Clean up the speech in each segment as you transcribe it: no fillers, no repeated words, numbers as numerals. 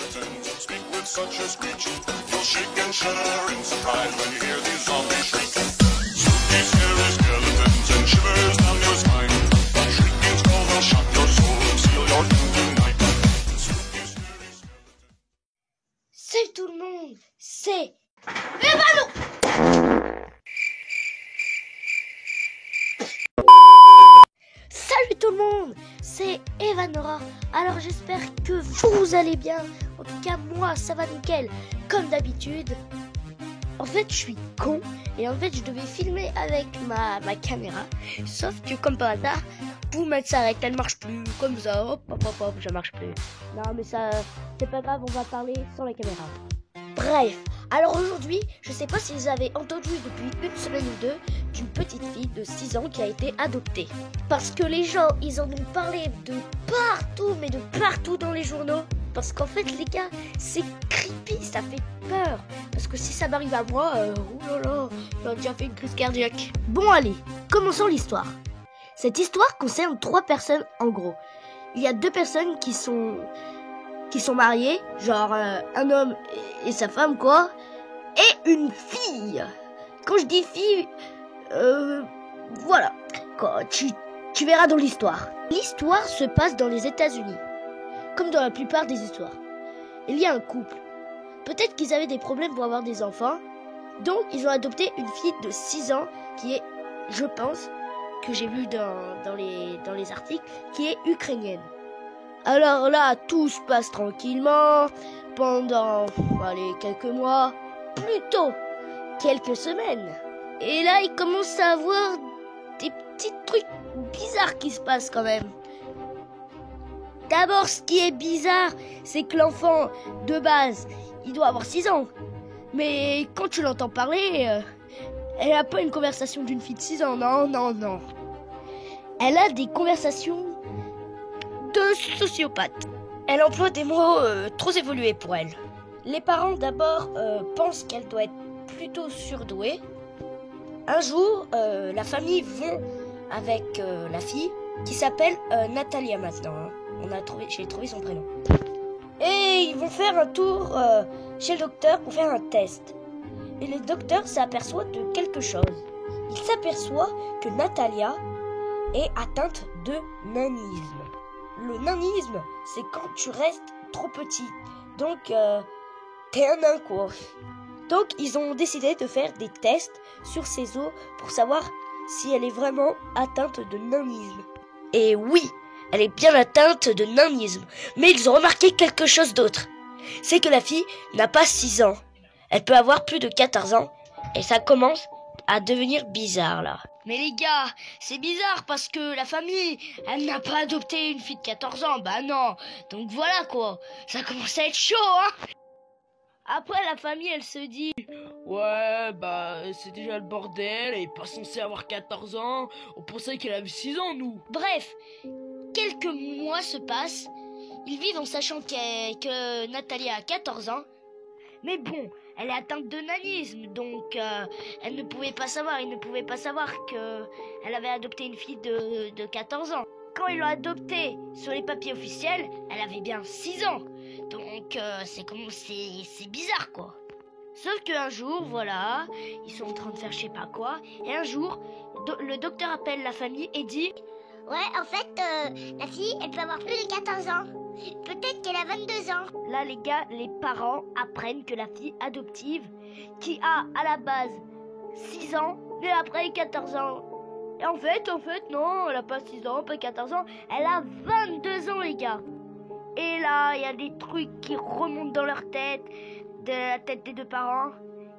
skeletons speak with such a screech. You'll shake and shudder in surprise when you hear these zombies shriek. Spooky, scary skeletons and shivers down your spine. Shrieking skulls will shock your soul and seal your doom tonight. Spooky, scary skeletons. Salut tout le monde, c'est Evano. Salut tout le monde, c'est Evanora. Alors j'espère que vous allez bien. En tout cas moi ça va nickel, comme d'habitude. En fait je suis con et en fait je devais filmer avec ma caméra. Sauf que comme par hasard, boum, elle s'arrête, elle marche plus. Comme ça, hop, ça marche plus. Non mais ça, c'est pas grave, on va parler sans la caméra. Bref, alors aujourd'hui, je sais pas si vous avez entendu depuis une semaine ou deux d'une petite fille de 6 ans qui a été adoptée. Parce que les gens, ils en ont parlé de partout, mais de partout dans les journaux. Parce qu'en fait, les gars, c'est creepy, ça fait peur. Parce que si ça m'arrive à moi, oulala, j'aurais déjà fait une crise cardiaque. Bon allez, commençons l'histoire. Cette histoire concerne 3 personnes en gros. Il y a 2 personnes qui sont mariés, genre un homme et sa femme quoi, et une fille. Quand je dis fille, voilà, quand tu verras dans l'histoire. L'histoire se passe dans les États-Unis, comme dans la plupart des histoires. Il y a un couple. Peut-être qu'ils avaient des problèmes pour avoir des enfants, donc ils ont adopté une fille de 6 ans qui est, je pense, que j'ai vu dans les articles, qui est ukrainienne. Alors là, tout se passe tranquillement pendant, quelques mois, plutôt quelques semaines. Et là, il commence à avoir des petits trucs bizarres qui se passent quand même. D'abord, ce qui est bizarre, c'est que l'enfant, de base, il doit avoir 6 ans. Mais quand tu l'entends parler, elle n'a pas une conversation d'une fille de 6 ans, non. Elle a des conversations de sociopathe. Elle emploie des mots trop évolués pour elle. Les parents d'abord pensent qu'elle doit être plutôt surdouée. Un jour, la famille vont avec la fille qui s'appelle Natalia maintenant. J'ai trouvé son prénom. Et ils vont faire un tour chez le docteur pour faire un test. Et le docteur s'aperçoit de quelque chose. Il s'aperçoit que Natalia est atteinte de nanisme. Le nanisme, c'est quand tu restes trop petit. Donc, t'es un nain, quoi. Donc, ils ont décidé de faire des tests sur ses os pour savoir si elle est vraiment atteinte de nanisme. Et oui, elle est bien atteinte de nanisme. Mais ils ont remarqué quelque chose d'autre. C'est que la fille n'a pas 6 ans. Elle peut avoir plus de 14 ans. Et ça commence à devenir bizarre, là. Mais les gars, c'est bizarre parce que la famille, elle n'a pas adopté une fille de 14 ans, bah non. Donc voilà quoi, ça commence à être chaud, hein. Après la famille, elle se dit, ouais, c'est déjà le bordel, elle est pas censée avoir 14 ans, on pensait qu'elle avait 6 ans, nous. Bref, quelques mois se passent, ils vivent en sachant que Natalia a 14 ans. Mais bon, elle est atteinte de nanisme, donc ils ne pouvaient pas savoir qu'elle avait adopté une fille de 14 ans. Quand ils l'ont adoptée sur les papiers officiels, elle avait bien 6 ans. Donc c'est bizarre quoi. Sauf qu'un jour, voilà, ils sont en train de faire je sais pas quoi, et un jour, le docteur appelle la famille et dit « Ouais, en fait, la fille, elle peut avoir plus de 14 ans. Peut-être qu'elle a 22 ans. » Là, les gars, les parents apprennent que la fille adoptive, qui a à la base 6 ans, mais après 14 ans. Et en fait, non, elle a pas 6 ans, pas 14 ans, elle a 22 ans, les gars. Et là, il y a des trucs qui remontent dans leur tête, de la tête des 2 parents,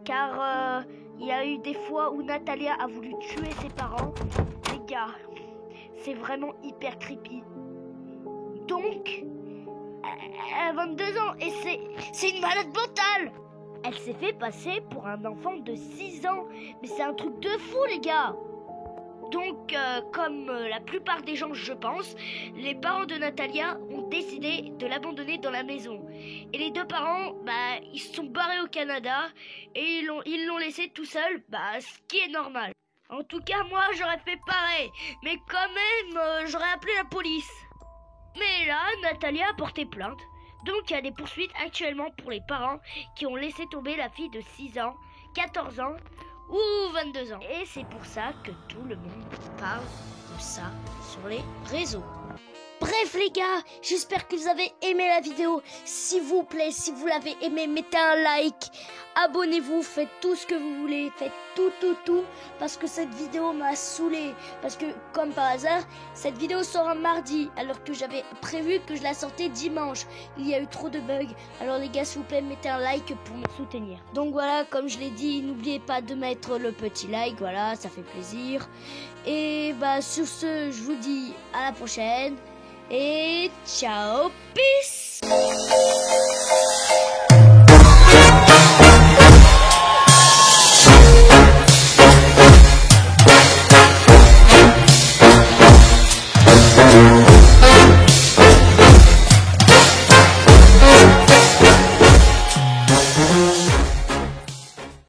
car il y a eu des fois où Natalia a voulu tuer ses parents. Les gars, c'est vraiment hyper creepy. Donc, elle a 22 ans et c'est une malade mentale. Elle s'est fait passer pour un enfant de 6 ans. Mais c'est un truc de fou, les gars. Donc, comme la plupart des gens, je pense, les parents de Natalia ont décidé de l'abandonner dans la maison. Et les 2 parents, ils se sont barrés au Canada et ils l'ont laissé tout seul, ce qui est normal. En tout cas, moi, j'aurais fait pareil. Mais quand même, j'aurais appelé la police. Mais là, Natalia a porté plainte Donc il y a des poursuites actuellement pour les parents qui ont laissé tomber la fille de 6 ans, 14 ans ou 22 ans. Et c'est pour ça que tout le monde parle de ça sur les réseaux. Bref les gars, j'espère que vous avez aimé la vidéo. S'il vous plaît, si vous l'avez aimé, mettez un like, abonnez-vous, faites tout ce que vous voulez, faites tout, parce que cette vidéo m'a saoulé. Parce que, comme par hasard, cette vidéo sort un mardi, alors que j'avais prévu que je la sortais dimanche. Il y a eu trop de bugs, alors les gars, s'il vous plaît, mettez un like pour me soutenir. Donc voilà, comme je l'ai dit, n'oubliez pas de mettre le petit like, voilà, ça fait plaisir. Et bah sur ce, je vous dis à la prochaine. Et ciao, peace!